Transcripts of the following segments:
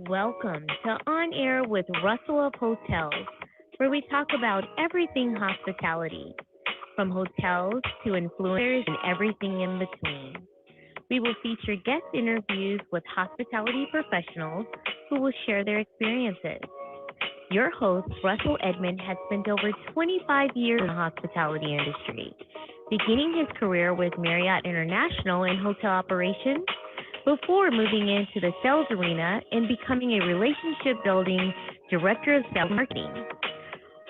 Welcome to On Air with Russell of Hotels, where we talk about everything hospitality, from hotels to influencers and everything in between. We will feature guest interviews with hospitality professionals who will share their experiences. Your host, Russell Edmond, has spent over 25 years in the hospitality industry, beginning his career with Marriott International in hotel operations before moving into the sales arena and becoming a relationship building director of sales marketing.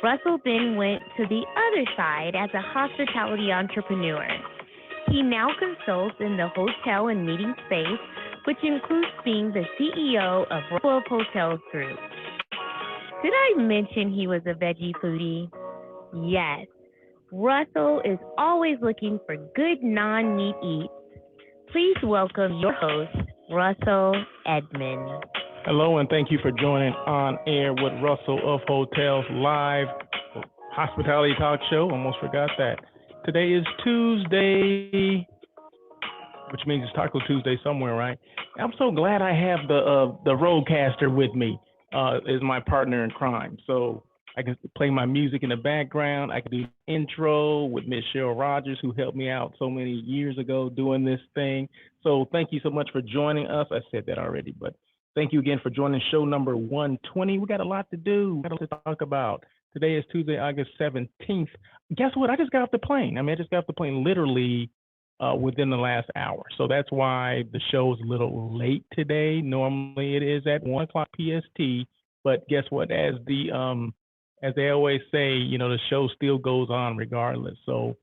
Russell then went to the other side as a hospitality entrepreneur. He now consults in the hotel and meeting space, which includes being the CEO of Russell of Hotels Group. Did I mention he was a veggie foodie? Yes. Russell is always looking for good non-meat eats. Please welcome your host, Russell Edmond. Hello, and thank you for joining On Air with Russell of Hotels Live Hospitality Talk Show. Almost forgot that. Today is Tuesday, which means it's Taco Tuesday somewhere, right? I'm so glad I have the Rodecaster with me as my partner in crime. So I can play my music in the background. I can do intro with Miss Cheryl Rogers, who helped me out so many years ago doing this thing. So thank you so much for joining us. I said that already, but thank you again for joining show number 120. We got a lot to do, got a lot to talk about. Today is Tuesday, August 17th. Guess what? I just got off the plane. I just got off the plane literally within the last hour. So that's why the show is a little late today. Normally it is at 1 o'clock PST, but guess what? As they always say, the show still goes on regardless. So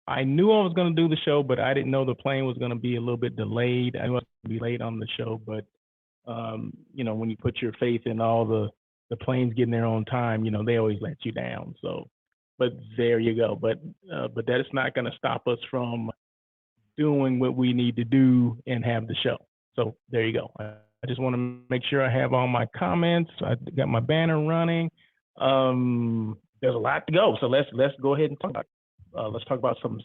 I knew I was going to do the show, but I didn't know the plane was going to be a little bit delayed. I knew I was going to be late on the show, but when you put your faith in all the planes getting there on time, they always let you down. So, but there you go. But that is not going to stop us from doing what we need to do and have the show. So there you go. I just want to make sure I have all my comments. I got my banner running. There's a lot to go, so let's go ahead and talk about. Let's talk about some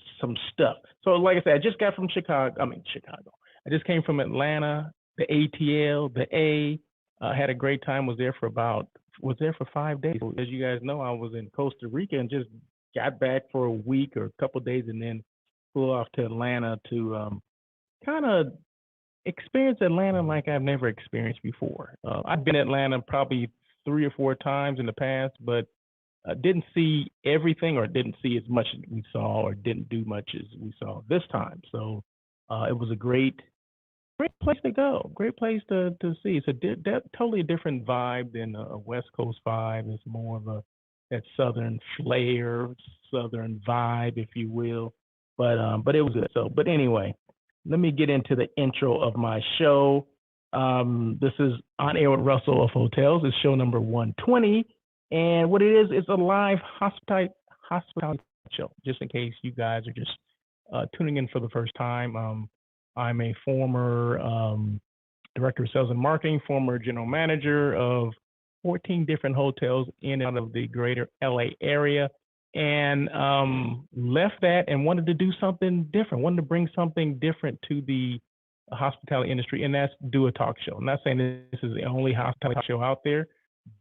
stuff. So, like I said, I just got from Chicago. I just came from Atlanta. The ATL, the A. Had a great time. Was there for 5 days. As you guys know, I was in Costa Rica and just got back for a week or a couple of days, and then flew off to Atlanta to kind of experience Atlanta like I've never experienced before. I've been to Atlanta probably 3 or 4 times in the past, but didn't see everything or didn't see as much as we saw or didn't do much as we saw this time. So it was a great place to go, great place to see. It's a totally different vibe than a West Coast vibe. It's more of that Southern flair, Southern vibe, if you will. But it was good. So, but anyway, let me get into the intro of my show. This is On Air with Russell of Hotels. It's show number 120. And what it is, it's a live hospitality show, just in case you guys are just tuning in for the first time. I'm a former director of sales and marketing, former general manager of 14 different hotels in and out of the greater LA area, and left that and wanted to do something different, wanted to bring something different to the hospitality industry, and that's do a talk show. I'm not saying this is the only hospitality show out there,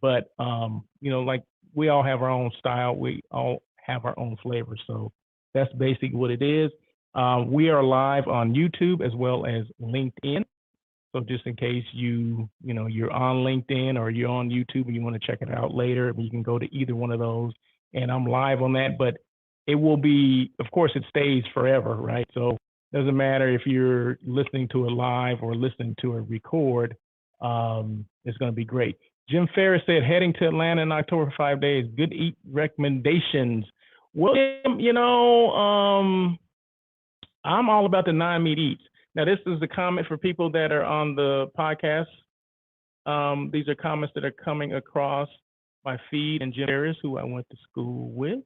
but like we all have our own style, we all have our own flavor. So that's basically what it is. We are live on YouTube as well as LinkedIn. So just in case you're on LinkedIn or you're on YouTube and you want to check it out later, you can go to either one of those. And I'm live on that, but it will be, of course, it stays forever, right? So doesn't matter if you're listening to it live or listening to it record, it's going to be great. Jim Ferris said, heading to Atlanta in October for 5 days. Good eat recommendations. Well, I'm all about the non-meat eats. Now, this is a comment for people that are on the podcast. These are comments that are coming across my feed, and Jim Ferris, who I went to school with,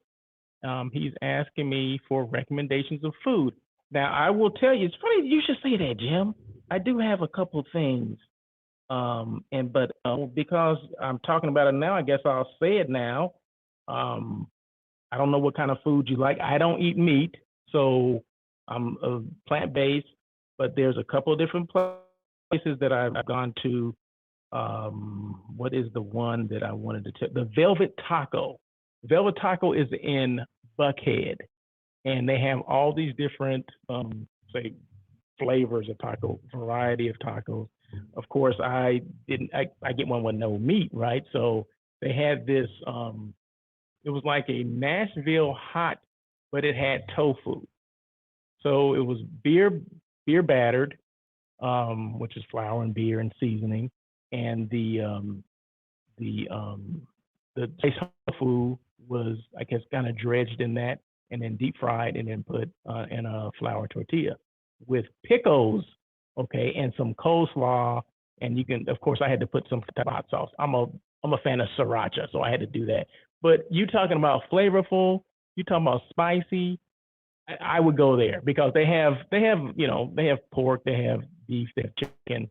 he's asking me for recommendations of food. Now, I will tell you, it's funny you should say that, Jim. I do have a couple of things, but because I'm talking about it now, I guess I'll say it now. I don't know what kind of food you like. I don't eat meat, so I'm plant-based, but there's a couple of different places that I've gone to what is the one that I wanted to tell? The Velvet Taco. Velvet Taco is in Buckhead, and they have all these different, say, flavors of taco, variety of tacos. Of course, I get one with no meat, right? So they had this, it was like a Nashville hot, but it had tofu. So it was beer battered, which is flour and beer and seasoning, and the tofu was, I guess, kind of dredged in that, and then deep fried, and then put in a flour tortilla with pickles, okay, and some coleslaw. And you can, of course, I had to put some hot sauce. I'm a fan of sriracha, so I had to do that. But you talking about flavorful, you talking about spicy, I would go there because they have they have pork, they have beef, they have chicken.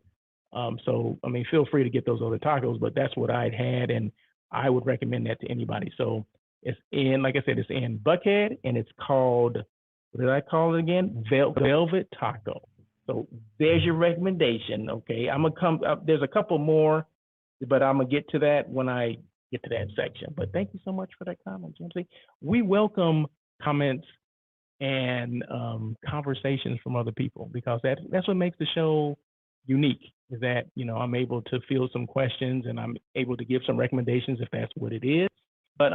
So I mean, feel free to get those other tacos, but that's what I'd had, and I would recommend that to anybody. So it's in, like I said, it's in Buckhead, and it's called, what did I call it again? Velvet Taco. So there's your recommendation. Okay, I'm gonna come up. There's a couple more, but I'm gonna get to that when I get to that section. But thank you so much for that comment, Jimsy. We welcome comments and conversations from other people, because that's what makes the show unique, is that I'm able to field some questions and I'm able to give some recommendations if that's what it is. But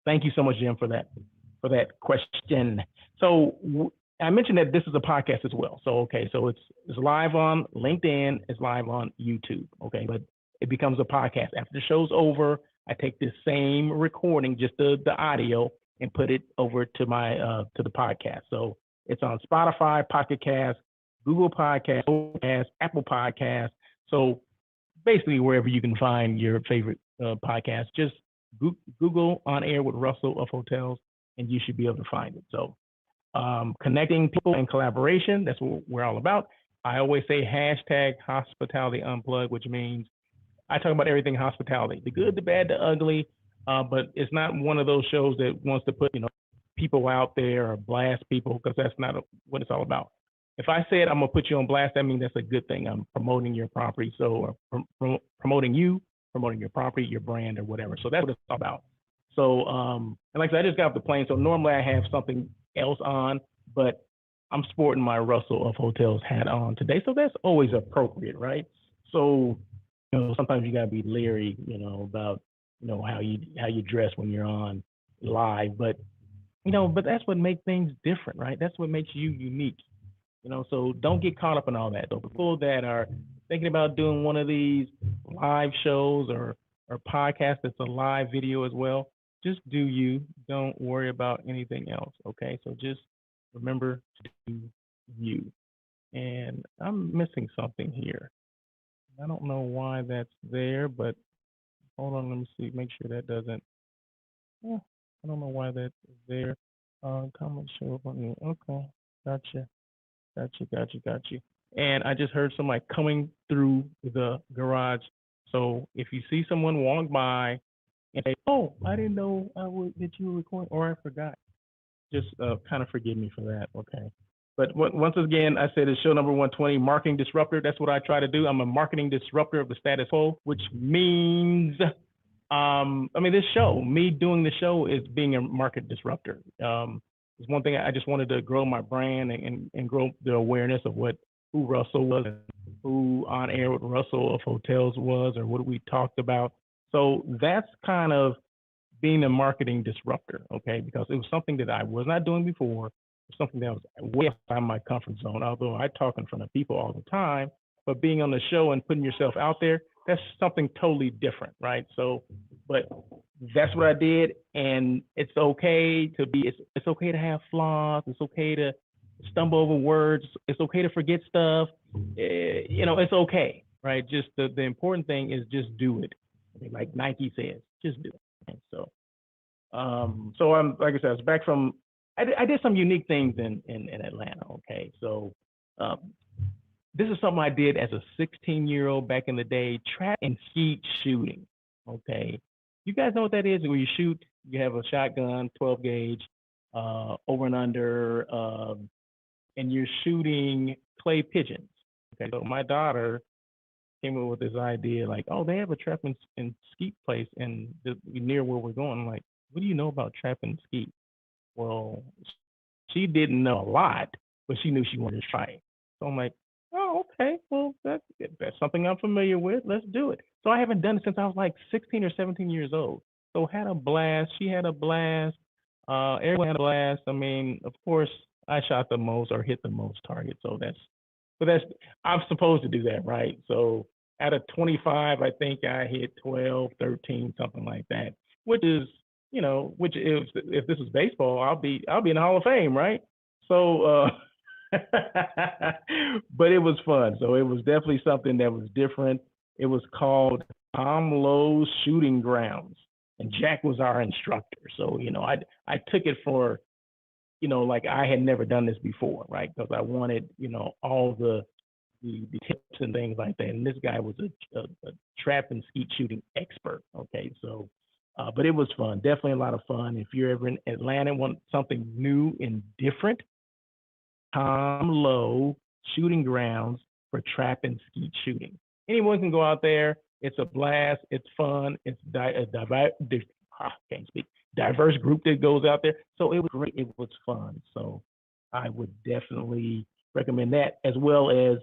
thank you so much, Jim, for that question. So I mentioned that this is a podcast as well. So okay, so it's live on LinkedIn, it's live on YouTube. Okay, but it becomes a podcast after the show's over. I take this same recording, just the audio, and put it over to my to the podcast. So it's on Spotify, Pocket Cast, Google Podcast, Apple Podcast. So basically wherever you can find your favorite podcast, just Google On Air with Russell of Hotels, and you should be able to find it. So connecting people and collaboration, that's what we're all about. I always say hashtag Hospitality Unplugged, which means I talk about everything hospitality, the good, the bad, the ugly, but it's not one of those shows that wants to put people out there or blast people, because that's not what it's all about. If I said I'm gonna put you on blast, that means that's a good thing. I'm promoting your property, so promoting you, promoting your property, your brand, or whatever. So that's what it's all about. So and like I said, I just got off the plane, so normally I have something else on, but I'm sporting my Russell of Hotels hat on today, so that's always appropriate, right? So sometimes you gotta be leery, about how you dress when you're on live, but but that's what makes things different, right? That's what makes you unique. So don't get caught up in all that. Though people that are thinking about doing one of these live shows or podcasts that's a live video as well, just do you. Don't worry about anything else. Okay, so just remember to do you. And I'm missing something here. I don't know why that's there, but hold on, let me see, make sure that doesn't. Yeah, I don't know why that's there. Comment show up on you. Okay, gotcha. And I just heard somebody coming through the garage. So if you see someone walk by and say, "Oh, I didn't know that you were recording," or I forgot, just kind of forgive me for that. Okay. But once again, I said it's show number 120, marketing disruptor. That's what I try to do. I'm a marketing disruptor of the status quo, which means, this show, me doing the show, is being a market disruptor. It's one thing I just wanted to grow my brand and grow the awareness of who Russell was, and who On Air with Russell of Hotels was, or what we talked about. So that's kind of being a marketing disruptor, okay? Because it was something that I was not doing before. It's something that was way outside my comfort zone. Although I talk in front of people all the time, but being on the show and putting yourself out there, that's something totally different, right? So, but that's what I did, and it's okay to be. It's okay to have flaws. It's okay to stumble over words. It's okay to forget stuff. It's okay, right? Just the important thing is just do it. Like Nike says, just do it. And so I'm, like I said, I was back from. I did some unique things in Atlanta. Okay, so this is something I did as a 16-year-old back in the day, trap and skeet shooting. Okay, you guys know what that is? When you shoot, you have a shotgun, 12 gauge, over and under, and you're shooting clay pigeons. Okay, so my daughter came up with this idea like, oh, they have a trap and skeet place near where we're going. I'm like, what do you know about trap and skeet? Well, she didn't know a lot, but she knew she wanted to try it. So I'm like, oh, okay, well, that's something I'm familiar with. Let's do it. So I haven't done it since I was like 16 or 17 years old. So had a blast. She had a blast. Everyone had a blast. I mean, of course, I shot the most or hit the most targets. But I'm supposed to do that, right? So out of 25, I think I hit 12, 13, something like that, which is, which is, if this was baseball, I'll be in the Hall of Fame, right? So, but it was fun. So it was definitely something that was different. It was called Tom Lowe's Shooting Grounds, and Jack was our instructor. So, I took it for, like I had never done this before, right? Because I wanted, all the tips and things like that. And this guy was a trap and skeet shooting expert. Okay, so, but it was fun. Definitely a lot of fun. If you're ever in Atlanta and want something new and different, Tom Lowe Shooting Grounds for trap and skeet shooting. Anyone can go out there. It's a blast. It's fun. It's can't speak. Diverse group that goes out there. So it was great. It was fun. So I would definitely recommend that, as well as,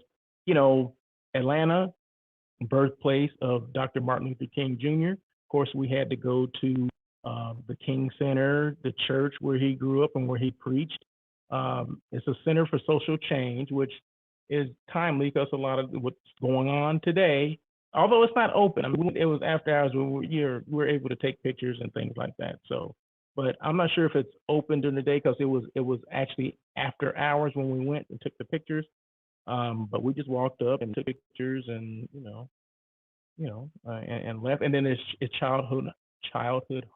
Atlanta, birthplace of Dr. Martin Luther King Jr. Of course, we had to go to the King Center, the church where he grew up and where he preached. It's a center for social change, which is timely because a lot of what's going on today, although it's not open. I mean, it was after hours where we're able to take pictures and things like that. So, but I'm not sure if it's open during the day because it was actually after hours when we went and took the pictures. But we just walked up and took pictures and and left. And then it's childhood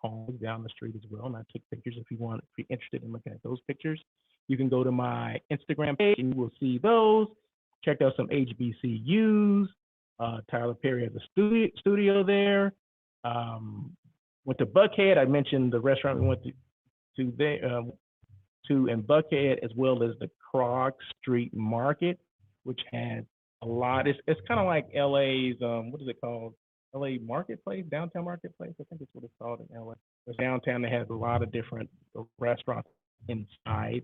homes down the street as well. And I took pictures. If you're interested in looking at those pictures, you can go to my Instagram page and you will see those. Check out some HBCUs. Tyler Perry has a studio there. Went to Buckhead. I mentioned the restaurant we went to there in Buckhead, as well as the Krog Street Market, which has a lot. It's kind of like LA's what is it called? LA Marketplace, Downtown Marketplace. I think it's what it's called in LA. There's downtown that has a lot of different restaurants inside.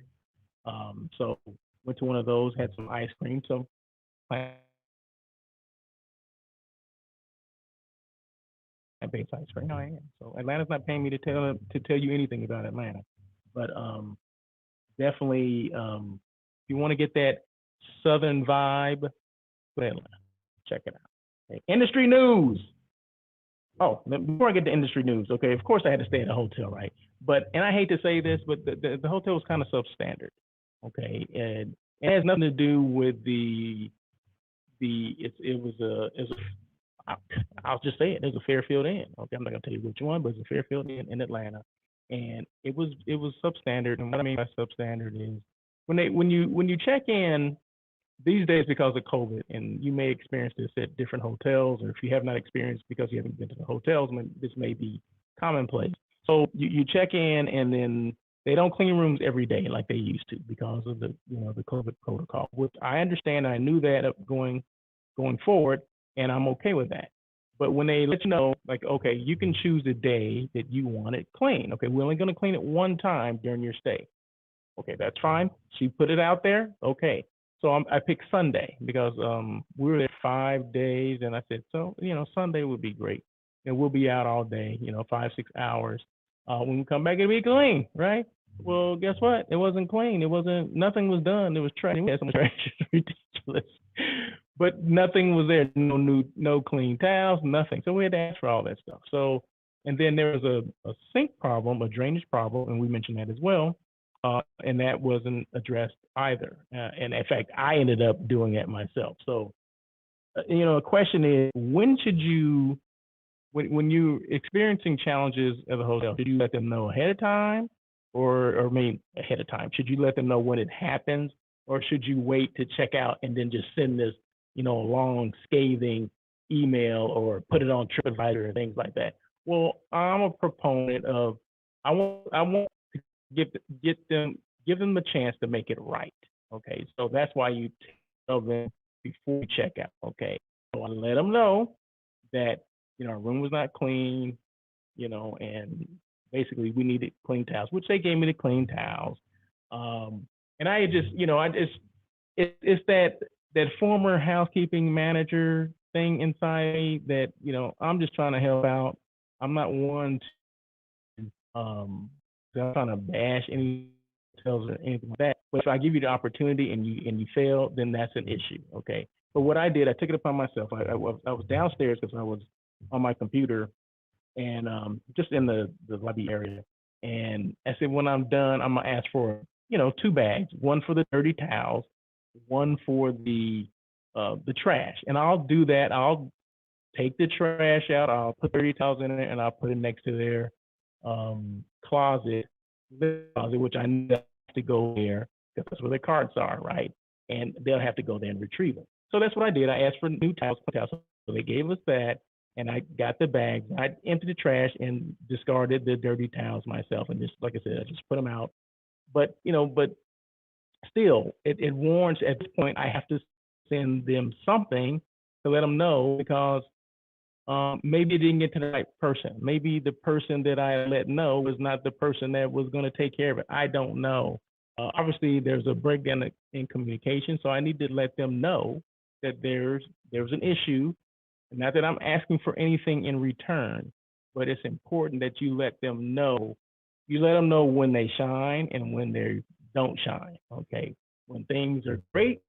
So went to one of those, had some ice cream. So base ice cream. I am. So Atlanta's not paying me to tell you anything about Atlanta, but definitely if you want to get that Southern vibe, Atlanta, check it out. Okay. Industry news. Oh, before I get to industry news, okay, of course I had to stay at a hotel, right? And I hate to say this, but the hotel was kind of substandard, okay, and it has nothing to do with I'll just say it. There's a Fairfield Inn. Okay, I'm not gonna tell you which one, but it's a Fairfield Inn in Atlanta, and it was substandard. And what I mean by substandard is when you check in these days, because of COVID, and you may experience this at different hotels, or if you have not experienced because you haven't been to the hotels, this may be commonplace. So you check in, and then they don't clean rooms every day like they used to because of the COVID protocol, which I understand. I knew that going forward, and I'm okay with that. But when they let you know, like, okay, you can choose a day that you want it clean. Okay, we're only going to clean it one time during your stay. Okay, that's fine. She put it out there. Okay. So I picked Sunday because we were there 5 days, and I said, so Sunday would be great, and we'll be out all day, 5-6 hours. When we come back, it'll be clean, right? Well, guess what? It wasn't clean. Nothing was done. It was trash. We had so much trash, it's ridiculous. But nothing was there. No clean towels, nothing. So we had to ask for all that stuff. So, and then there was a sink problem, a drainage problem, and we mentioned that as well. And that wasn't addressed either. And in fact, I ended up doing it myself. So, a question is, when you're experiencing challenges at the hotel, should you let them know ahead of time or ahead of time? Should you let them know when it happens, or should you wait to check out and then just send this, long scathing email or put it on TripAdvisor and things like that? Well, I'm a proponent of, I want give them the chance to make it right. Okay, so that's why you tell them before you check out. Okay, So I let them know that, our room was not clean, and basically we needed clean towels, which they gave me the clean towels. And I just, it's that former housekeeping manager thing inside me that, I'm just trying to help out. I'm not one to, I'm trying to bash any hotels or anything like that. But if I give you the opportunity and you fail, then that's an issue. Okay. But what I did, I took it upon myself. I was downstairs because I was on my computer and just in the lobby area. And I said, when I'm done, I'm gonna ask for, 2 bags, one for the dirty towels, one for the trash. And I'll do that. I'll take the trash out. I'll put dirty towels in it, and I'll put it next to their closet, which I know have to go there because that's where their carts are, right? And they'll have to go there and retrieve them. So that's what I did. I asked for new towels. So they gave us that, and I got the bags. I emptied the trash and discarded the dirty towels myself. And just like I said, I just put them out. But but still, it warrants at this point. I have to send them something to let them know because maybe it didn't get to the right person. Maybe the person that I let know was not the person that was going to take care of it. I don't know. Obviously, there's a breakdown in communication, so I need to let them know that there's an issue. Not that I'm asking for anything in return, but it's important that you let them know. You let them know when they shine and when they don't shine. Okay, when things are great,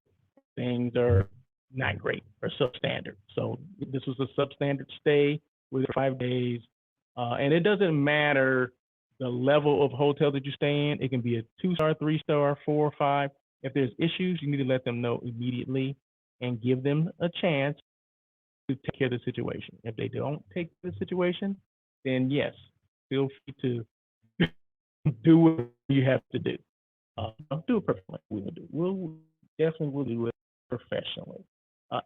things are not great or substandard. So this was a substandard stay with 5 days, and it doesn't matter the level of hotel that you stay in. It can be a 2-star, 3-star, 4 or 5. If there's issues, you need to let them know immediately and give them a chance to take care of the situation. If they don't take the situation, then yes, feel free to do what you have to do. Do it professionally. We'll definitely do it professionally.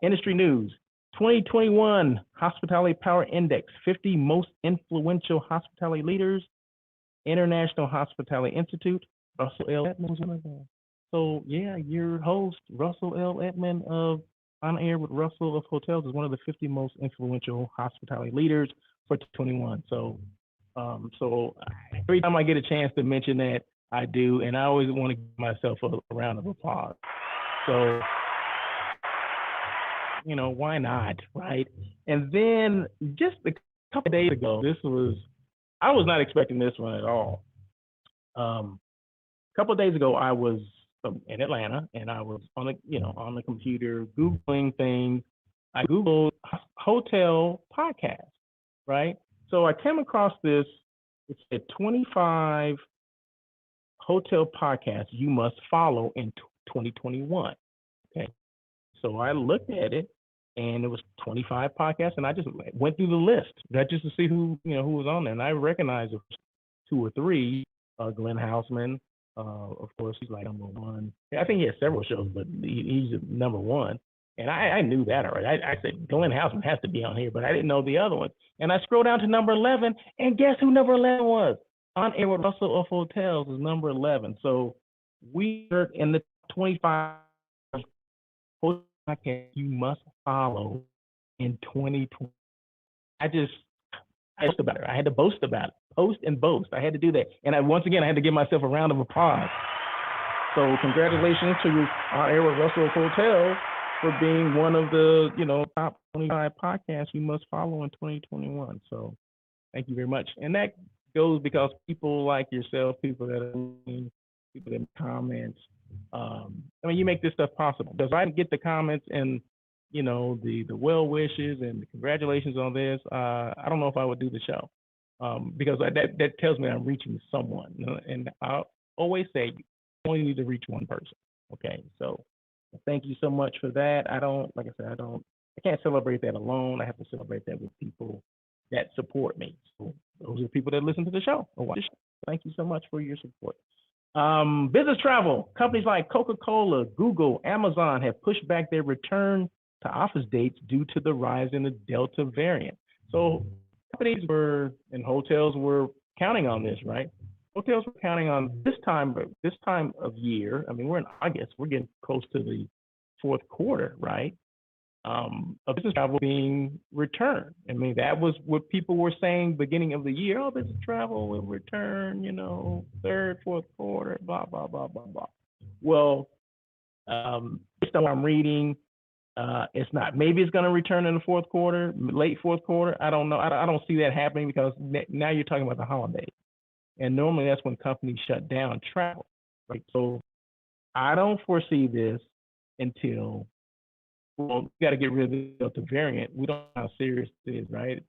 Industry news: 2021 Hospitality Power Index, 50 most influential hospitality leaders. International Hospitality Institute. Russell L. Edman was one of them. So yeah, your host, Russell L. Edman of On Air with Russell of Hotels, is one of the 50 most influential hospitality leaders for 2021. So, every time I get a chance to mention that, I do, and I always want to give myself a round of applause. So, why not, right? And then just a couple of days ago, I was not expecting this one at all. A couple of days ago, I was in Atlanta, and I was on the computer Googling things. I Googled hotel podcast, right? So I came across this. It said 25 hotel podcasts you must follow in 2021. Okay, so I looked at it, and it was 25 podcasts, and I just went through the list, just to see who was on there, and I recognized 2 or 3. Glenn Houseman, of course, he's like number 1. I think he has several shows, but he's number 1. And I knew that already. I said Glenn Houseman has to be on here, but I didn't know the other one. And I scrolled down to number 11, and guess who number 11 was? On Air with Russell of Hotels is number 11. So we are in the 25 podcast you must follow in 2020. I boast about it. I had to boast about it. Post and boast. I had to do that. And once again, I had to give myself a round of applause. So congratulations to On Air with Russell of Hotels for being one of the, top 25 podcasts you must follow in 2021. So thank you very much. And that goes because people like yourself, people that comment, you make this stuff possible. Because I get the comments and, the well wishes and the congratulations on this, I don't know if I would do the show. Because that tells me I'm reaching someone. And I always say, you only need to reach one person. Okay, so thank you so much for that. I can't celebrate that alone. I have to celebrate that with people that support me. So those are people that listen to the show or watch the show. Thank you so much for your support. Business travel. Companies like Coca-Cola, Google, Amazon have pushed back their return to office dates due to the rise in the Delta variant. So companies and hotels were counting on this, right? Hotels were counting on this time of year. We're in August. We're getting close to the fourth quarter, right? of business travel being returned. I mean, that was what people were saying beginning of the year. Oh, business travel will return, third, fourth quarter, blah, blah, blah, blah, blah. Well, based on what I'm reading, it's not. Maybe it's going to return in the fourth quarter, late fourth quarter. I don't know. I don't see that happening because now you're talking about the holidays. And normally that's when companies shut down travel, right? So I don't foresee this until, well, we got to get rid of the Delta variant. We don't know how serious it is, right,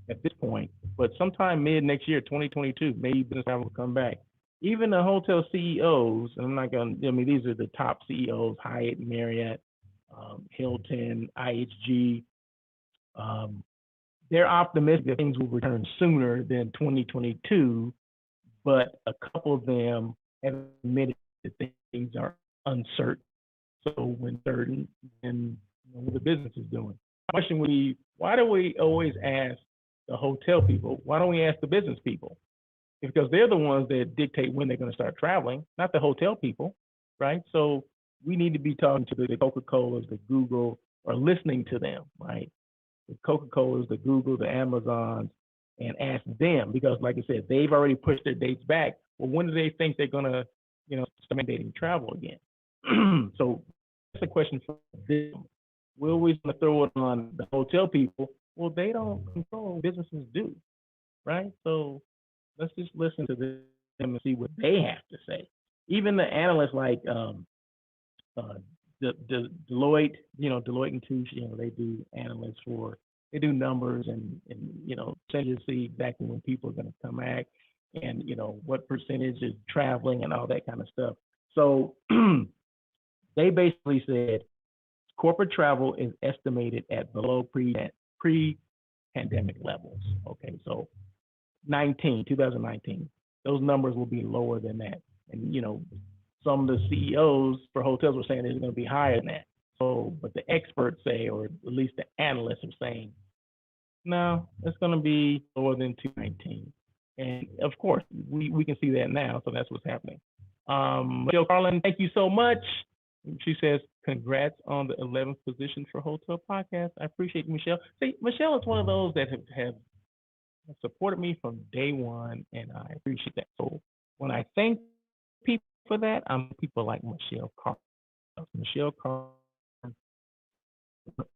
at this point. But sometime mid next year, 2022, maybe business travel will come back. Even the hotel CEOs, and I'm not going to, I mean, these are the top CEOs, Hyatt, Marriott, Hilton, IHG. They're optimistic that things will return sooner than 2022, but a couple of them have admitted that things are uncertain. So when certain, then what the business is doing. The question would be, why do we always ask the hotel people? Why don't we ask the business people? Because they're the ones that dictate when they're going to start traveling, not the hotel people, right? So we need to be talking to the Coca-Colas, the Google, or listening to them, right? The Coca-Colas, the Google, the Amazons, and ask them, because like I said, they've already pushed their dates back. Well, when do they think they're going to, start mandating travel again? So that's a question for them. We're always going to throw it on the hotel people. Well, they don't control, businesses do, right? So let's just listen to them and see what they have to say. Even the analysts like the Deloitte, Deloitte and Touche, they do analysts they do numbers and percentages, see exactly when people are going to come back and, what percentage is traveling and all that kind of stuff. So they basically said corporate travel is estimated at below pre-pandemic levels. Okay, so 2019, those numbers will be lower than that. And, some of the CEOs for hotels were saying it's going to be higher than that. So, but the experts say, or at least the analysts are saying, no, it's going to be lower than 2019. And of course, we can see that now. So that's what's happening. Michelle Carlin, thank you so much. She says, congrats on the 11th position for Hotel Podcast. I appreciate you, Michelle. See, Michelle is one of those that have supported me from day one, and I appreciate that. So when I thank people for that, I'm people like Michelle Carlin. Michelle Carlin, when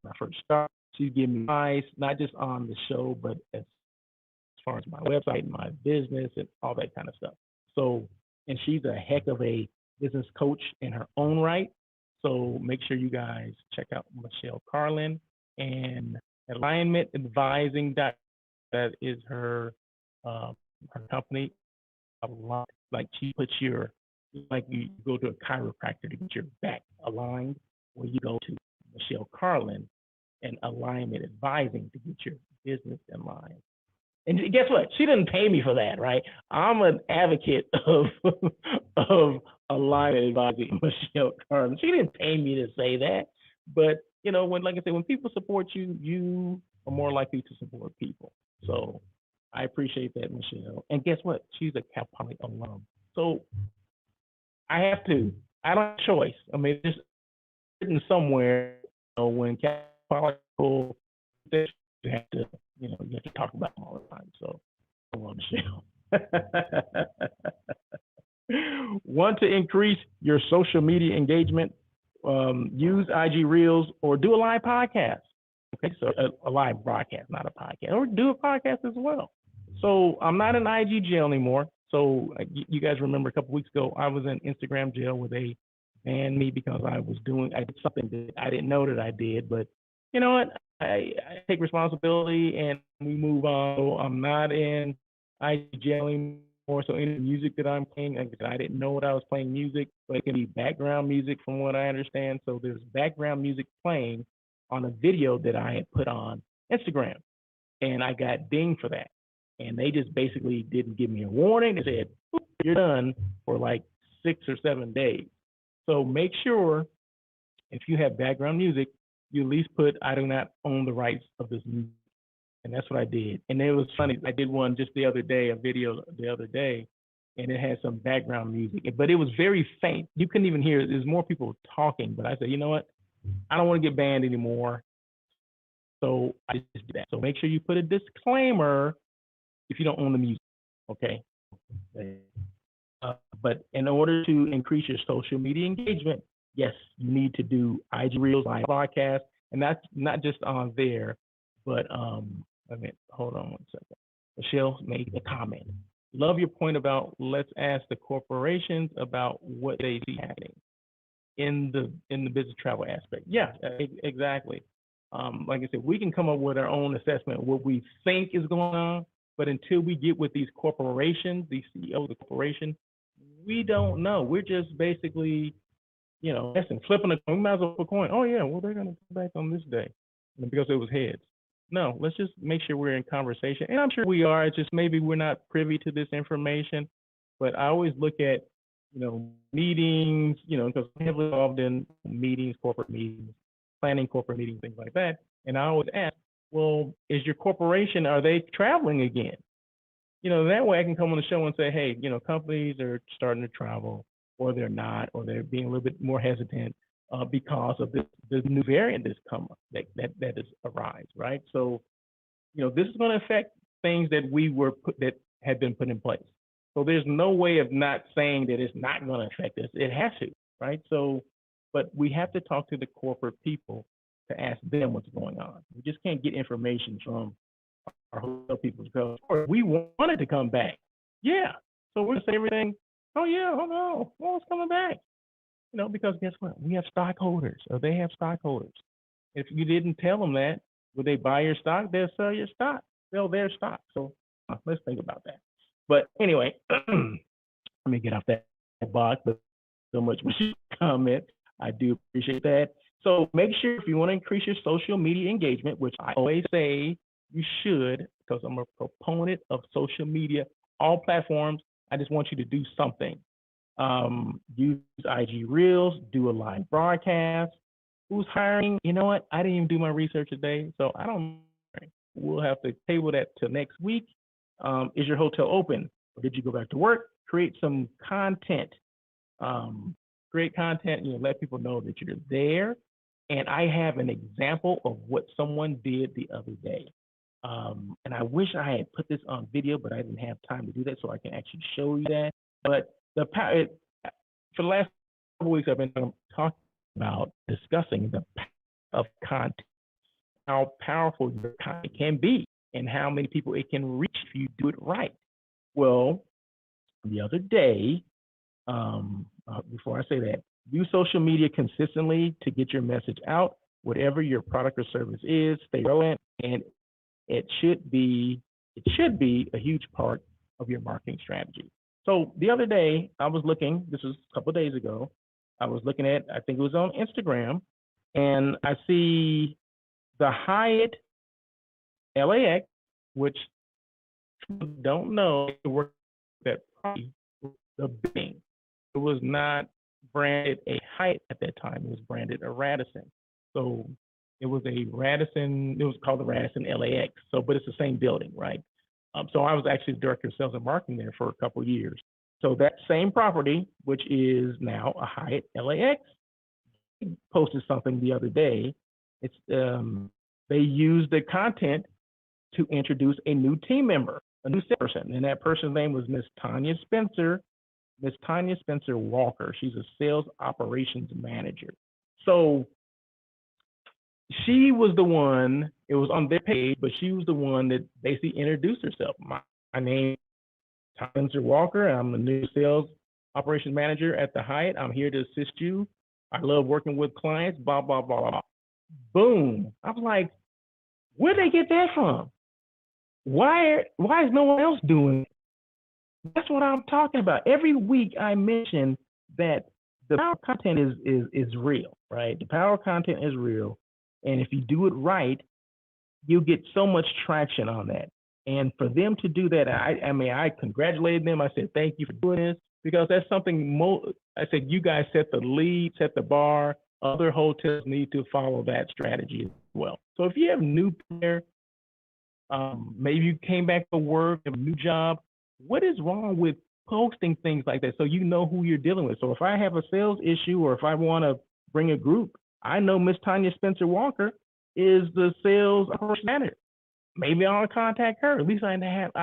I first started, she gave me advice, not just on the show, but as far as my website, my business, and all that kind of stuff. So, and she's a heck of a business coach in her own right. So make sure you guys check out Michelle Carlin and Alignment Advising. That is her company. Like she puts like you go to a chiropractor to get your back aligned, well, you go to Michelle Carlin and Alignment Advising to get your business in line. And guess what? She didn't pay me for that, right? I'm an advocate of Alignment Advising Michelle Carlin. She didn't pay me to say that, but like I said, when people support you, you are more likely to support people. So I appreciate that, Michelle. And guess what? She's a Cal Poly alum. So I don't have a choice. I mean, it's written somewhere, when Cal Poly, you have to, you have to talk about them all the time. So I love Michelle. Want to increase your social media engagement? Use IG Reels or do a live podcast. Okay, so a live broadcast, not a podcast, or do a podcast as well. So I'm not in IG jail anymore. So you guys remember a couple weeks ago, I was in Instagram jail where they banned me because I did something that I didn't know that I did. But you know what? I take responsibility and we move on. So I'm not in IG jail anymore. So any music that I'm playing, I didn't know that I was playing music, but it can be background music from what I understand. So there's background music playing on a video that I had put on Instagram, and I got dinged for that. And they just basically didn't give me a warning. They said, you're done for like 6 or 7 days. So make sure if you have background music, you at least put, I do not own the rights of this music. And that's what I did. And it was funny. I did one just the other day, a video the other day, and it had some background music, but it was very faint. You couldn't even hear it. There's more people talking, but I said, you know what? I don't want to get banned anymore. So I just do that. So make sure you put a disclaimer if you don't own the music, okay? But in order to increase your social media engagement, yes, you need to do IG Reels, live broadcast, and that's not just on there, but hold on one second. Michelle made a comment. Love your point about let's ask the corporations about what they see happening in the business travel aspect. Yeah, exactly. Like I said, we can come up with our own assessment of what we think is going on, but until we get with these corporations, these CEOs of the corporation, we don't know. We're just basically, guessing, flipping a coin. We might as well flip a coin. Oh yeah, well they're gonna come back on this day, because it was heads. No, let's just make sure we're in conversation, and I'm sure we are. It's just maybe we're not privy to this information. But I always look at, meetings, because I'm heavily involved in meetings, corporate meetings, planning corporate meetings, things like that. And I always ask, well, is your corporation, are they traveling again? That way I can come on the show and say, hey, companies are starting to travel, or they're not, or they're being a little bit more hesitant because of this new variant that's come up, that has arisen, right? So, this is going to affect things that had been put in place. So there's no way of not saying that it's not going to affect us. It has to, right? So, but we have to talk to the corporate people to ask them what's going on. We just can't get information from our hotel people because we wanted to come back. Yeah. So we're going to say everything. Oh yeah. Oh no. Well, it's coming back. Because guess what? We have stockholders, or they have stockholders. If you didn't tell them that, would they buy your stock? They'll sell your stock. Sell their stock. So let's think about that. But anyway, let me get off that box. But so much for your comment. I do appreciate that. So make sure, if you want to increase your social media engagement, which I always say you should, because I'm a proponent of social media, all platforms. I just want you to do something. Use IG Reels, do a live broadcast. Who's hiring? You know what? I didn't even do my research today, so I don't know. We'll have to table that till next week. Is your hotel open, or did you go back to work? Create some content. Create content, let people know that you're there. And I have an example of what someone did the other day. And I wish I had put this on video, but I didn't have time to do that, so I can actually show you that. But for the last couple weeks, I've been talking about discussing the power of content, how powerful your content can be, and how many people it can reach if you do it right. Well, the other day, before I say that, use social media consistently to get your message out, whatever your product or service is, stay relevant, and it should be a huge part of your marketing strategy. So the other day, I was looking, this was a couple of days ago, I was looking at, I think it was on Instagram, and I see the Hyatt LAX, which people don't know, that probably the Bing. It was not branded a Hyatt at that time. It was branded a Radisson. So it was a Radisson, it was called the Radisson LAX. So, but it's the same building, right? So I was actually the director of sales and marketing there for a couple of years. So that same property, which is now a Hyatt LAX, posted something the other day. It's they used the content to introduce a new team member, a new person, and that person's name was Miss Tanya Spencer Walker. She's a sales operations manager. So she was the one, it was on their page, but she was the one that basically introduced herself. My name is Tanya Spencer Walker. I'm the new sales operations manager at the Hyatt. I'm here to assist you. I love working with clients, blah, blah, blah, blah. Boom. I was like, where'd they get that from? Why is no one else doing it? That's what I'm talking about. Every week I mention that the power of content is real, right? The power of content is real. And if you do it right, you get so much traction on that. And for them to do that, I congratulated them. I said, thank you for doing this, because that's something I said, you guys set the lead, set the bar. Other hotels need to follow that strategy as well. So if you have new player, maybe you came back to work, a new job, what is wrong with posting things like that so you know who you're dealing with? So if I have a sales issue, or if I want to bring a group, I know Miss Tanya Spencer Walker is the sales operations manager. Maybe I'll contact her. At least I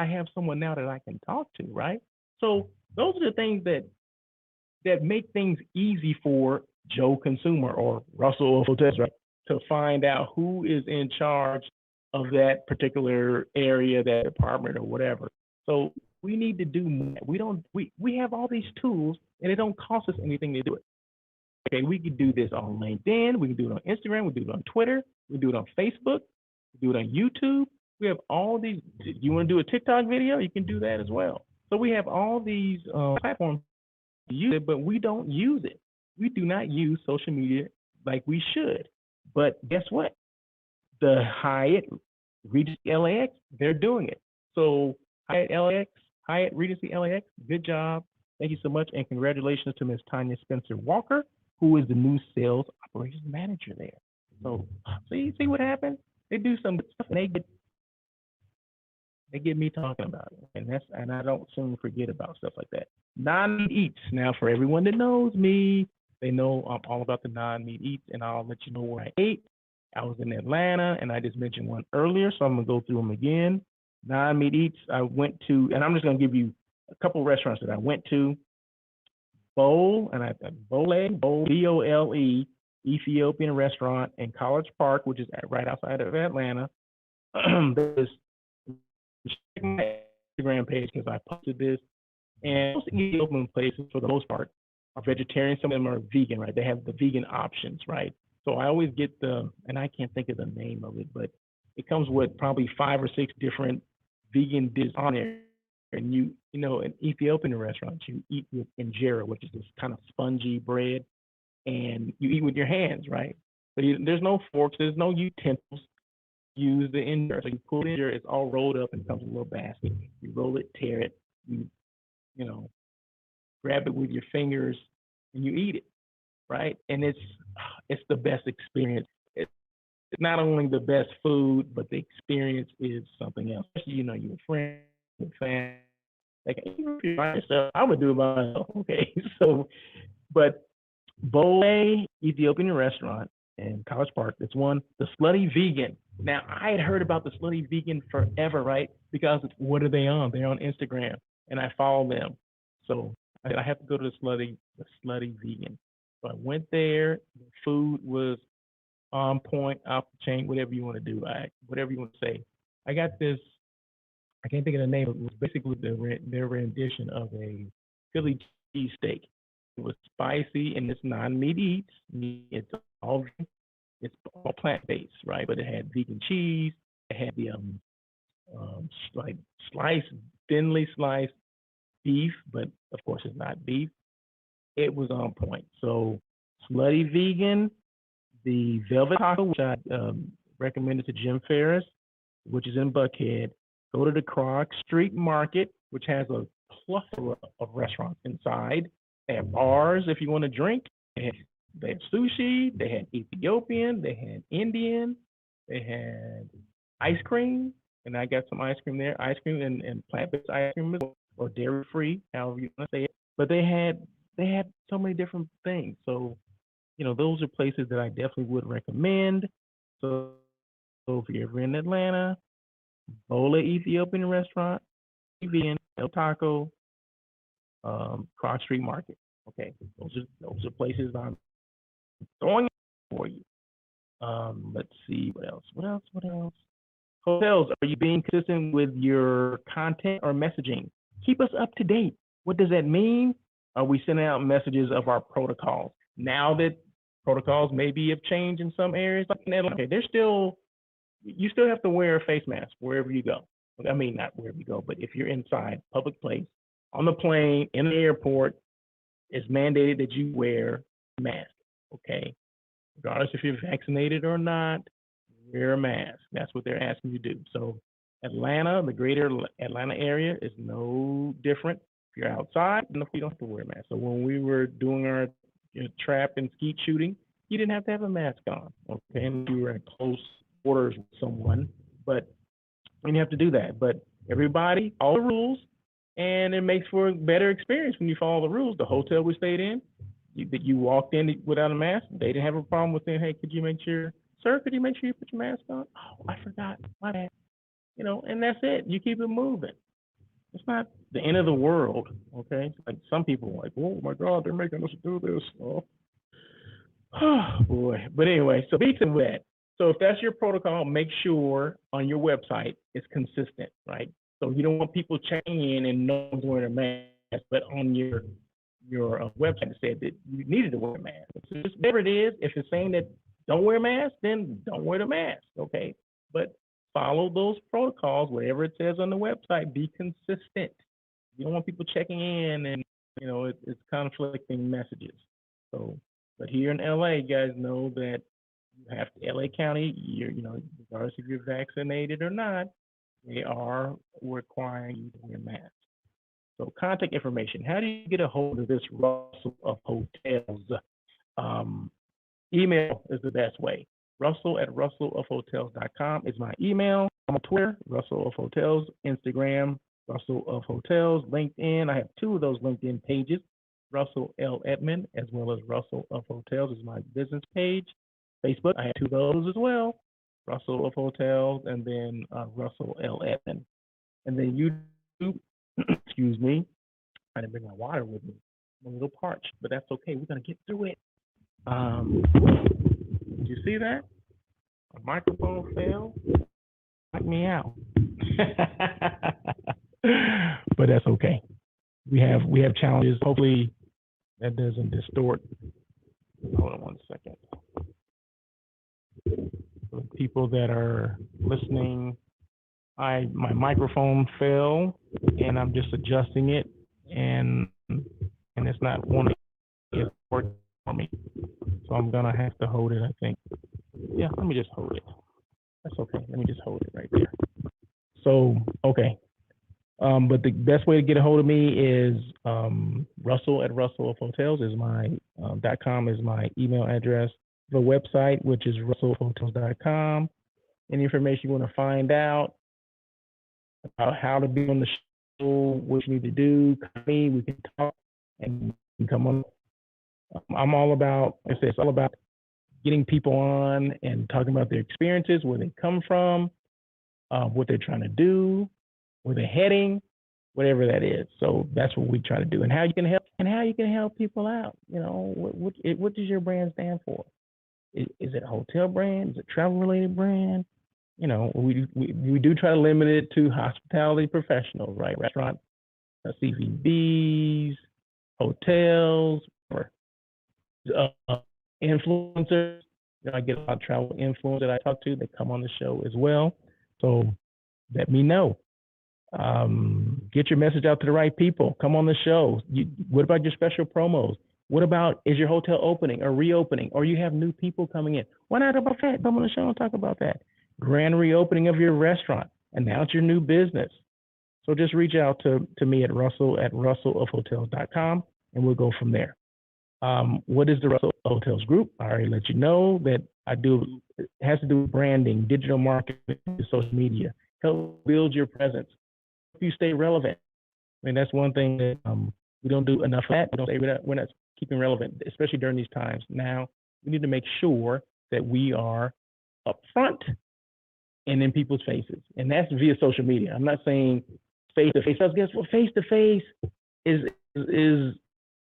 have someone now that I can talk to, right? So those are the things that make things easy for Joe Consumer or Russell Hotels, right, to find out who is in charge of that particular area, that department, or whatever. So we need to do more. We have all these tools, and it don't cost us anything to do it. Okay, we can do this on LinkedIn, we can do it on Instagram, we can do it on Twitter, we can do it on Facebook, we can do it on YouTube. We have all these. You want to do a TikTok video? You can do that as well. So we have all these platforms to use it, but we don't use it. We do not use social media like we should. But guess what? The Hyatt Regency LAX, they're doing it. So Hyatt Regency LAX, good job. Thank you so much, and congratulations to Ms. Tanya Spencer Walker, who is the new sales operations manager there. So see what happens? They do some stuff, and they get me talking about it, and I don't soon forget about stuff like that. Non-meat eats. Now, for everyone that knows me, they know I'm all about the non-meat eats, and I'll let you know where I ate. I was in Atlanta, and I just mentioned one earlier, so I'm gonna go through them again. Non-meat eats. I went to, and I'm just gonna give you a couple of restaurants that I went to. Bole, Bole, Ethiopian restaurant in College Park, which is right outside of Atlanta. There's my Instagram page because I posted this, and most Ethiopian places, for the most part, are vegetarian. Some of them are vegan, right? They have the vegan options, right? So I always get and I can't think of the name of it, but it comes with probably 5 or 6 different vegan dishes on there. And you know, in Ethiopian restaurants, you eat with injera, which is this kind of spongy bread, and you eat with your hands, right? So there's no forks, there's no utensils. Use the injera. So you pull the injera, it's all rolled up and comes in a little basket. You roll it, tear it, you know, grab it with your fingers, and you eat it, right? And it's the best experience. It's not only the best food, but the experience is something else. You know, you're friends, with family. Like, even if you're by yourself, I would do it by myself. Okay, so, but Bole Ethiopian restaurant in College Park. It's one, the Slutty Vegan. Now, I had heard about the Slutty Vegan forever, right? Because what are they on? They're on Instagram, and I follow them. So I have to go to the Slutty Vegan. So I went there. The food was on point, off the chain, whatever you want to do, whatever you want to say. I got this. I can't think of the name. It was basically their rendition of a Philly cheesesteak. It was spicy and it's non-meat eats. It's all plant-based, right? But it had vegan cheese. It had the like thinly sliced beef, but of course it's not beef. It was on point. So Slutty Vegan, the Velvet Taco, which I recommended to Jim Ferris, which is in Buckhead. Go to the Krog Street Market, which has a plethora of restaurants inside. They have bars if you want to drink. They had sushi. They had Ethiopian. They had Indian. They had ice cream, and I got some ice cream there. Ice cream and plant-based ice cream, or dairy-free, however you want to say it. But they had so many different things. So, you know, those are places that I definitely would recommend. So if you're ever in Atlanta, Bole Ethiopian restaurant, vegan, El Taco, Krog Street Market. Okay, those are places I'm throwing for you. Let's see what else. Hotels, are you being consistent with your content or messaging? Keep us up to date. What does that mean? Are we sending out messages of our protocols? Now that protocols maybe have changed in some areas, like in Atlanta, okay, you still have to wear a face mask wherever you go. I mean, not wherever you go, but if you're inside, public place, on the plane, in the airport, it's mandated that you wear a mask, okay? Regardless if you're vaccinated or not, wear a mask. That's what they're asking you to do. So Atlanta, the greater Atlanta area is no different. If you're outside, you don't have to wear a mask. So when we were doing our trap and skeet shooting, you didn't have to have a mask on, okay? And you were in close quarters with someone, but you didn't have to do that. But everybody, all the rules, and it makes for a better experience when you follow the rules. The hotel we stayed in, you walked in without a mask, they didn't have a problem with saying, hey, could you make sure sir, could you make sure you put your mask on? Oh, I forgot. My bad. You know, and that's it. You keep it moving. It's not the end of the world, okay? Like some people are like, oh my God, they're making us do this. Oh boy. But anyway, so beats with that. So if that's your protocol, make sure on your website it's consistent, right? So you don't want people checking in and no one's wearing a mask, but on your website it said that you needed to wear a mask. So just whatever it is, if it's saying that don't wear a mask, then don't wear the mask, okay? But follow those protocols, whatever it says on the website, be consistent. You don't want people checking in and, you know, it's conflicting messages. So, but here in LA, you guys know that you have to, LA County, you know, regardless if you're vaccinated or not, they are requiring you to wear masks. So contact information. How do you get a hold of this Russell of Hotels? Email is the best way. Russell@russellofhotels.com is my email. I'm on Twitter, Russell of Hotels, Instagram, Russell of Hotels, LinkedIn. I have 2 of those LinkedIn pages, Russell L. Edmond, as well as Russell of Hotels is my business page. Facebook, I have 2 of those as well, Russell of Hotels, and then Russell L. Edmond. And then YouTube, excuse me, I didn't bring my water with me. I'm a little parched, but that's okay. We're going to get through it. Did you see that? A microphone fell. Knocked me out. But that's okay. We have challenges. Hopefully that doesn't distort. Hold on one second. For the people that are listening, my microphone fell and I'm just adjusting it and it's not wanting to work for me. So I'm gonna have to hold it, I think. Yeah, let me just hold it. That's okay. Let me just hold it right there. So, okay. But the best way to get a hold of me is Russell@russellofhotels is my .com is my email address. The website, which is russellofhotels.com. Any information you want to find out about how to be on the show, what you need to do, we can talk and you can come on. I'm all about, I say it's all about getting people on and talking about their experiences, where they come from, what they're trying to do, where they're heading, whatever that is. So that's what we try to do, and how you can help people out. You know, what does your brand stand for? Is it a hotel brand? Is it a travel related brand? You know, we do try to limit it to hospitality professionals, right? Restaurant, CVBs, hotels, or influencers. You know, I get a lot of travel influencers that I talk to that come on the show as well. So let me know. Get your message out to the right people. Come on the show. What about your special promos? What about, is your hotel opening or reopening, or you have new people coming in? Why not talk about that? Come on the show and talk about that. Grand reopening of your restaurant. Announce your new business. So just reach out to me at russellofhotels.com and we'll go from there. What is the Russell Hotels Group? I already let you know that I do. It has to do with branding, digital marketing, social media. Help build your presence. Help you stay relevant. I mean, that's one thing that we don't do enough of that. We're not keeping relevant, especially during these times. Now, we need to make sure that we are upfront and in people's faces, and that's via social media. I'm not saying face-to-face. I guess what face-to-face is.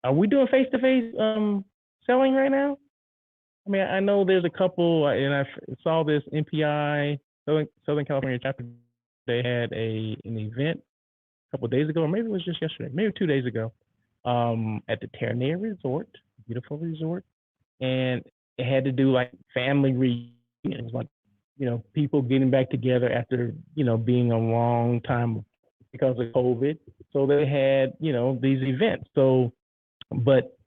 Are we doing face-to-face selling right now? I mean, I know there's a couple, and I saw this NPI Southern California chapter. They had an event a couple of days ago, or maybe it was just yesterday, maybe 2 days ago, at the Terranea Resort, beautiful resort, and it had to do like family reunions, like, you know, people getting back together after, you know, being a long time because of COVID. So they had, you know, these events. So, but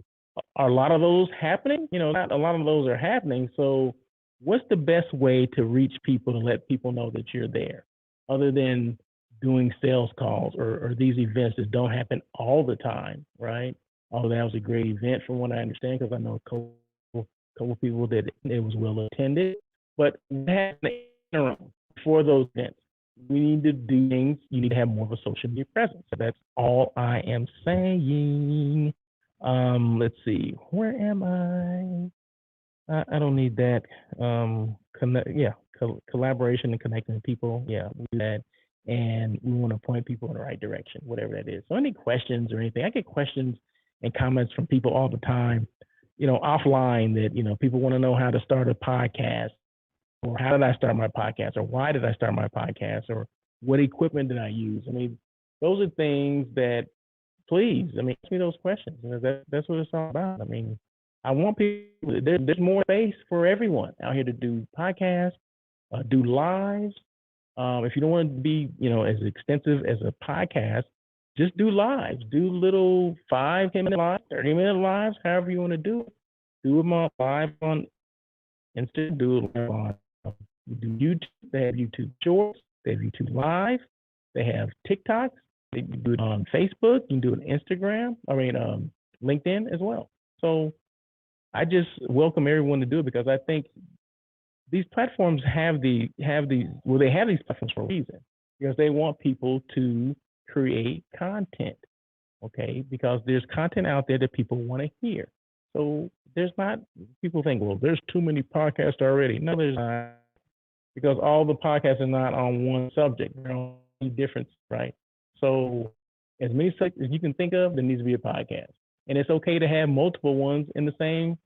are a lot of those happening? You know, not a lot of those are happening. So what's the best way to reach people to let people know that you're there, other than doing sales calls or these events that don't happen all the time, right? Although that was a great event from what I understand, because I know a couple people that it was well attended. But what happened in the interim for those events? We need to do things. You need to have more of a social media presence. So that's all I am saying. Let's see. Where am I? I don't need that. collaboration and connecting people. Yeah, we do that. And we want to point people in the right direction, whatever that is. So any questions or anything, I get questions and comments from people all the time, offline that, people want to know how to start a podcast, or how did I start my podcast, or why did I start my podcast, or what equipment did I use? I mean, those are things that, please, ask me those questions. That's what it's all about. I mean, I want people, there's more space for everyone out here to do podcasts, do lives. If you don't want to be, as extensive as a podcast, just do lives. Do little 5, 10-minute lives, 30-minute lives, however you want to do it. Do them on live on Instagram, do it on do YouTube. They have YouTube Shorts, they have YouTube Live, they have TikToks. You can do it on Facebook, you can do it on Instagram, LinkedIn as well. So I just welcome everyone to do it, because I think these platforms have these platforms for a reason, because they want people to create content, okay? Because there's content out there that people want to hear. So people think, well, there's too many podcasts already. No, there's not, because all the podcasts are not on one subject. They're on different, right? So as many subjects as you can think of, there needs to be a podcast. And it's okay to have multiple ones in the same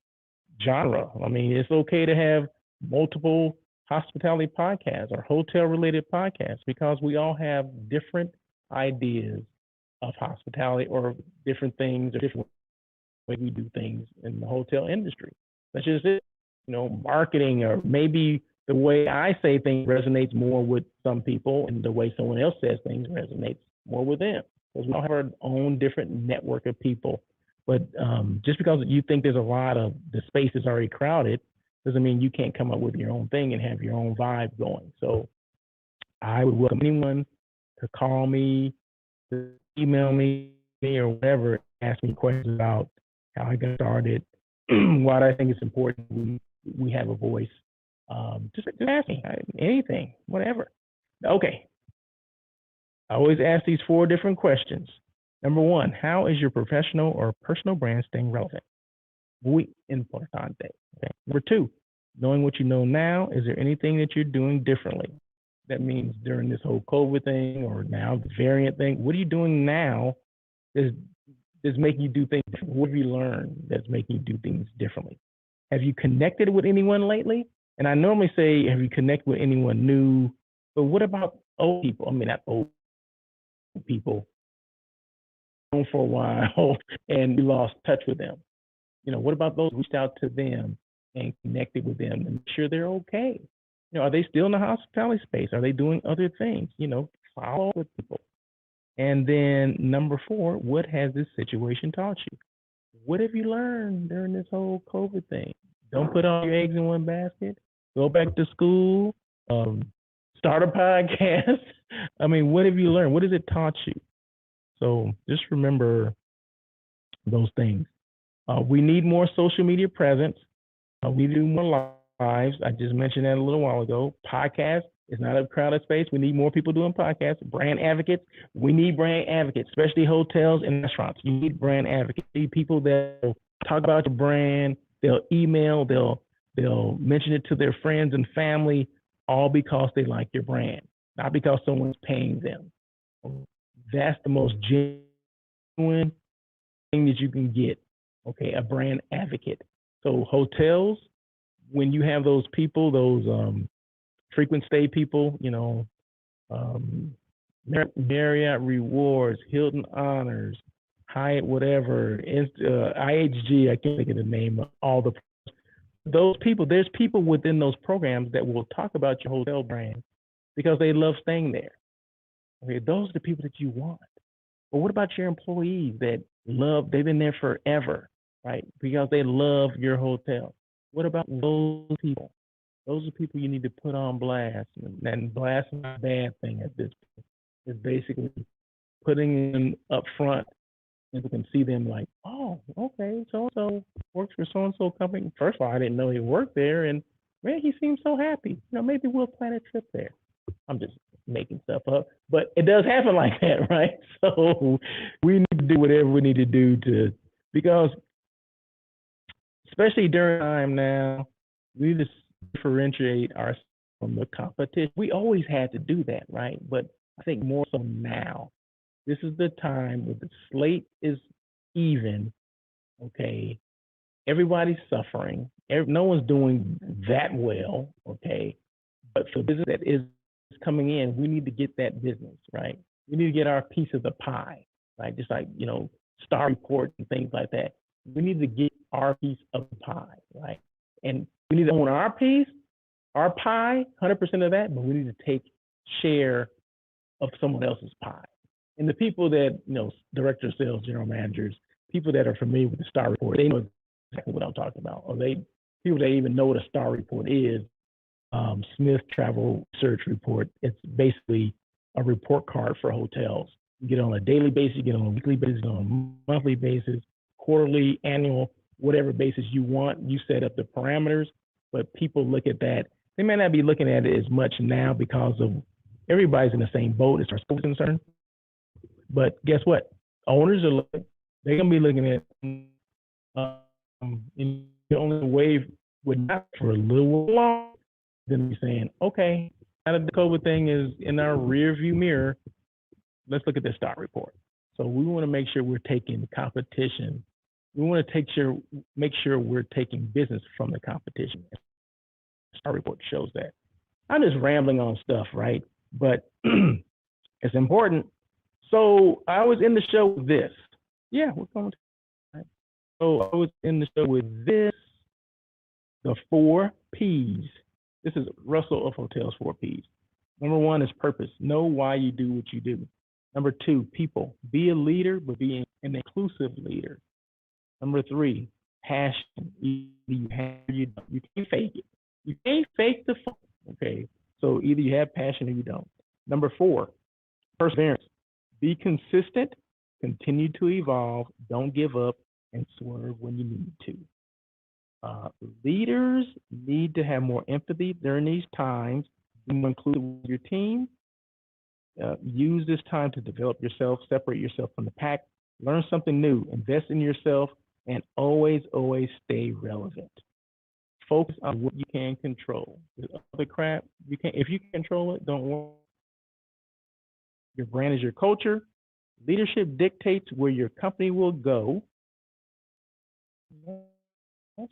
genre. It's okay to have multiple hospitality podcasts or hotel-related podcasts, because we all have different ideas of hospitality, or different things, or different ways we do things in the hotel industry. That's just it. Marketing, or maybe the way I say things resonates more with some people, and the way someone else says things resonates more with them, because we all have our own different network of people. But just because you think there's a lot of the space is already crowded, doesn't mean you can't come up with your own thing and have your own vibe going. So I would welcome anyone to call me, to email me, or whatever, ask me questions about how I got started, why I think it's important we have a voice. Just ask me anything, whatever. Okay. I always ask these 4 different questions. Number 1, how is your professional or personal brand staying relevant? Muy importante. Okay. Number 2, knowing what you know now, is there anything that you're doing differently? That means during this whole COVID thing, or now the variant thing, what are you doing now that's making you do things differently? What have you learned that's making you do things differently? Have you connected with anyone lately? And I normally say, have you connected with anyone new? But what about old people? Not old people, known for a while, and you lost touch with them. What about those who reached out to them and connected with them and make sure they're okay? Are they still in the hospitality space? Are they doing other things? Follow up with people. And then number 4, what has this situation taught you? What have you learned during this whole COVID thing? Don't put all your eggs in one basket. Go back to school. Start a podcast. What have you learned? What has it taught you? So just remember those things. We need more social media presence. We do more lives. I just mentioned that a little while ago. Podcast is not a crowded space. We need more people doing podcasts. Brand advocates. We need brand advocates, especially hotels and restaurants. You need brand advocates. You need people that will talk about your brand. They'll email. They'll mention it to their friends and family, all because they like your brand, not because someone's paying them. That's the most genuine thing that you can get. Okay, a brand advocate. So hotels, when you have those people, those frequent stay people, Marriott Rewards, Hilton Honors, Hyatt, whatever, IHG, I can't think of the name of all those people. There's people within those programs that will talk about your hotel brand because they love staying there. Okay, those are the people that you want. But what about your employees that they've been there forever, right? Because they love your hotel. What about those people? Those are people you need to put on blast. And blast is not a bad thing at this point. It's basically putting them up front. People can see them like, oh, okay, so-and-so works for so-and-so company. First of all, I didn't know he worked there, and man, he seems so happy. Maybe we'll plan a trip there. I'm just making stuff up, but it does happen like that, right? So we need to do whatever we need to do because especially during time now, we just differentiate ourselves from the competition. We always had to do that, right? But I think more so now. This is the time where the slate is even, okay? Everybody's suffering. No one's doing that well, okay? But for business that is coming in, we need to get that business, right? We need to get our piece of the pie, right? Just like, Star Report and things like that. We need to get our piece of the pie, right? And we need to own our piece, our pie, 100% of that, but we need to take share of someone else's pie. And the people that, director of sales, general managers, people that are familiar with the Star Report, they know exactly what I'm talking about. Or people that even know what a Star Report is, Smith Travel Research Report. It's basically a report card for hotels. You get on a daily basis, you get on a weekly basis, you get on a monthly basis, quarterly, annual, whatever basis you want. You set up the parameters, but people look at that. They may not be looking at it as much now because of everybody's in the same boat as far as concerned. But guess what? Owners are looking. They're gonna be looking at. And the only wave would not for a little long. Then be saying, okay, now that the COVID thing is in our rear view mirror, let's look at the Star Report. So we want to make sure we're taking competition. We want to make sure we're taking business from the competition. Star Report shows that. I'm just rambling on stuff, right? But it's important. So I was in the show with this. Yeah, we're going to. Right? So I was in the show with this, the 4 Ps. This is Russell of Hotels 4 Ps. Number 1 is purpose. Know why you do what you do. Number 2, people. Be a leader, but be an inclusive leader. Number 3, passion. You can't fake it. You can't fake the fun. Okay. So either you have passion or you don't. Number 4, perseverance. Be consistent, continue to evolve, don't give up, and swerve when you need to. Leaders need to have more empathy during these times. You include with your team. Use this time to develop yourself, separate yourself from the pack, learn something new, invest in yourself, and always stay relevant. Focus on what you can control. The other crap, if you can control it, don't worry. Your brand is your culture. Leadership dictates where your company will go. That's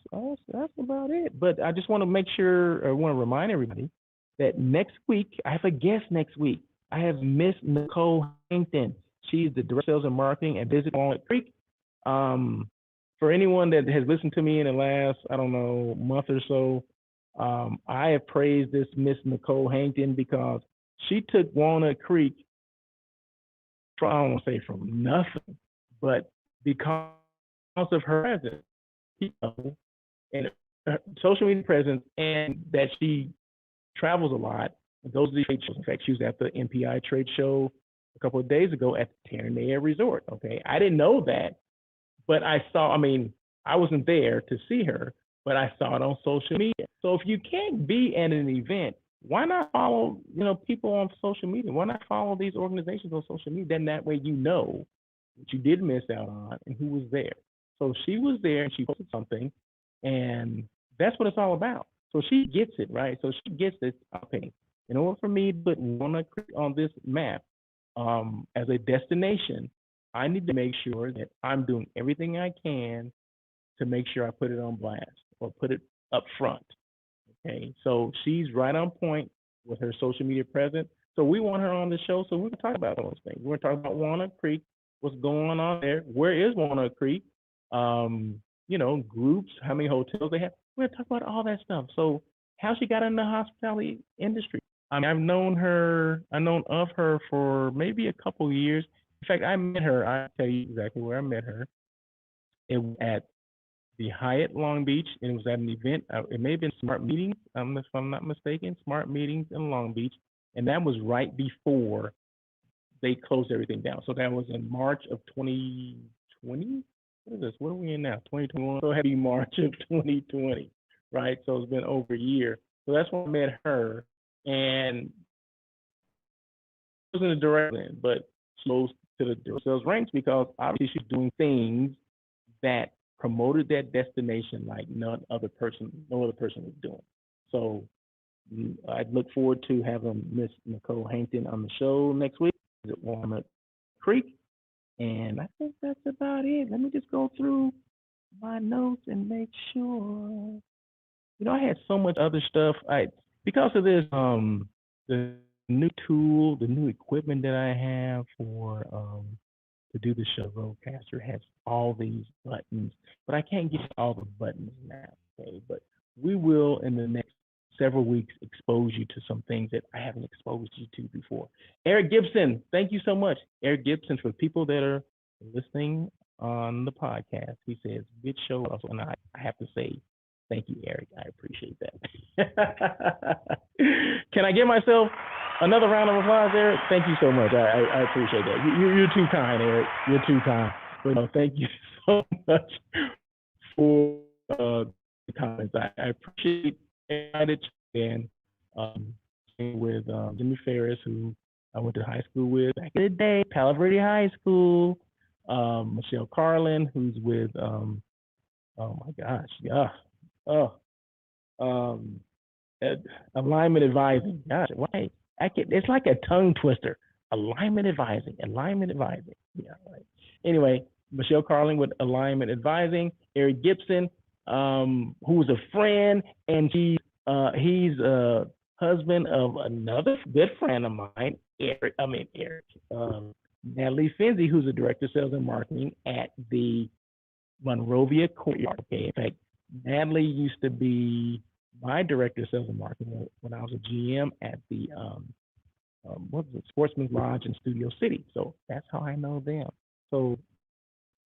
about it. But I just want to make sure, I want to remind everybody that next week, I have a guest next week. I have Miss Nicole Hankton. She's the Director of Sales and Marketing at Visit Walnut Creek. For anyone that has listened to me in the last, month or so, I have praised this Miss Nicole Hankton because she took Walnut Creek, I don't want to say from nothing, but because of her presence, and her social media presence, and that she travels a lot and goes to these trade shows. In fact, she was at the MPI trade show a couple of days ago at the Terranea Resort. Okay, I didn't know that, but I wasn't there to see her, but I saw it on social media. So if you can't be at an event, why not follow, people on social media? Why not follow these organizations on social media? Then that way you know what you did miss out on and who was there. So she was there and she posted something, and that's what it's all about. So she gets it, right? So she gets this. Okay, in order for me to put Walnut Creek on this map as a destination, I need to make sure that I'm doing everything I can to make sure I put it on blast or put it up front. Okay, so she's right on point with her social media presence. So we want her on the show so we can talk about those things. We're going to talk about Walnut Creek, what's going on there, where is Walnut Creek, groups, how many hotels they have. We're going to talk about all that stuff. So how she got in the hospitality industry. I've known of her for maybe a couple of years. In fact, I met her. I'll tell you exactly where I met her. It was at the Hyatt Long Beach, and it was at an event. It may have been Smart Meetings, if I'm not mistaken, Smart Meetings in Long Beach, and that was right before they closed everything down. So that was in March of 2020. What is this? What are we in now? 2021. So happy March of 2020, right? So it's been over a year. So that's when I met her, and it wasn't a direct link, but she goes to the direct sales ranks because obviously she's doing things that promoted that destination like no other person was doing. So I look forward to having Miss Nicole Hankton on the show next week at Walnut Creek. And I think that's about it. Let me just go through my notes and make sure. I had so much other stuff. Because of this, the new tool, the new equipment that I have for to do the show, Rodecaster has all these buttons, but I can't get all the buttons now. Okay, but we will in the next several weeks expose you to some things that I haven't exposed you to before. Eric Gibson, thank you so much. Eric Gibson, for people that are listening on the podcast, he says, good show, Russell. And I have to say, thank you, Eric. I appreciate that. Can I give myself another round of applause, Eric? Thank you so much. I appreciate that. You're too kind, Eric. You're too kind. But no, thank you so much for the comments. I appreciate it. And with Jimmy Ferris, who I went to high school with back in the day, Palo Verde High School. Michelle Carlin, who's with, oh my gosh, yeah. Alignment advising. Gosh, why? It's like a tongue twister. Alignment advising. Yeah. Right. Anyway, Michelle Carlin with Alignment Advising. Eric Gibson, who was a friend, and he's a husband of another good friend of mine, Eric. Natalie Finzi, who's a director of sales and marketing at the Monrovia Courtyard. Okay, in fact, Natalie used to be my director of sales and marketing when I was a GM at the what was it, Sportsman's Lodge in Studio City. So that's how I know them. So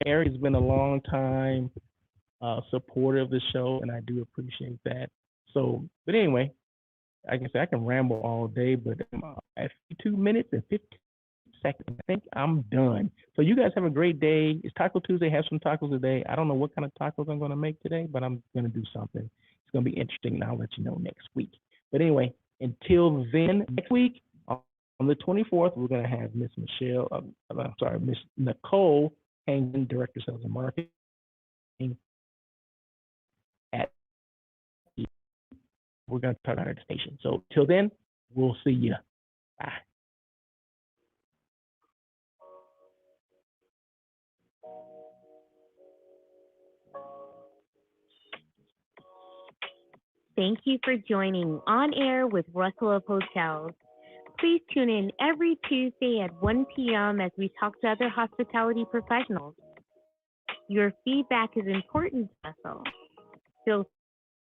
Eric has been a long time supporter of the show, and I do appreciate that. So, but anyway, like I said, I can ramble all day, but at 2 minutes and 15 seconds, I think I'm done. So you guys have a great day. It's Taco Tuesday. Have some tacos today. I don't know what kind of tacos I'm going to make today, but I'm going to do something. It's going to be interesting, and I'll let you know next week. But anyway, until then, next week on the 24th, we're going to have Miss Nicole Hankton, Director of Sales and Marketing at the, we're going to talk about our station. So till then, we'll see you. Bye. Thank you for joining On Air with Russell of Hotels. Please tune in every Tuesday at 1 p.m. as we talk to other hospitality professionals. Your feedback is important to Russell. Feel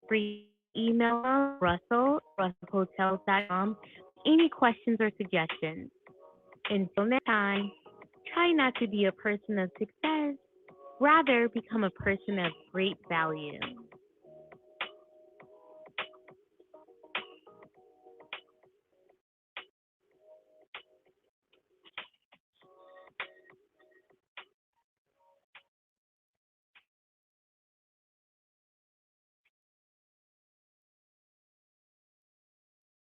free to email russell@russellhotels.com any questions or suggestions. Until next time, try not to be a person of success, rather become a person of great value.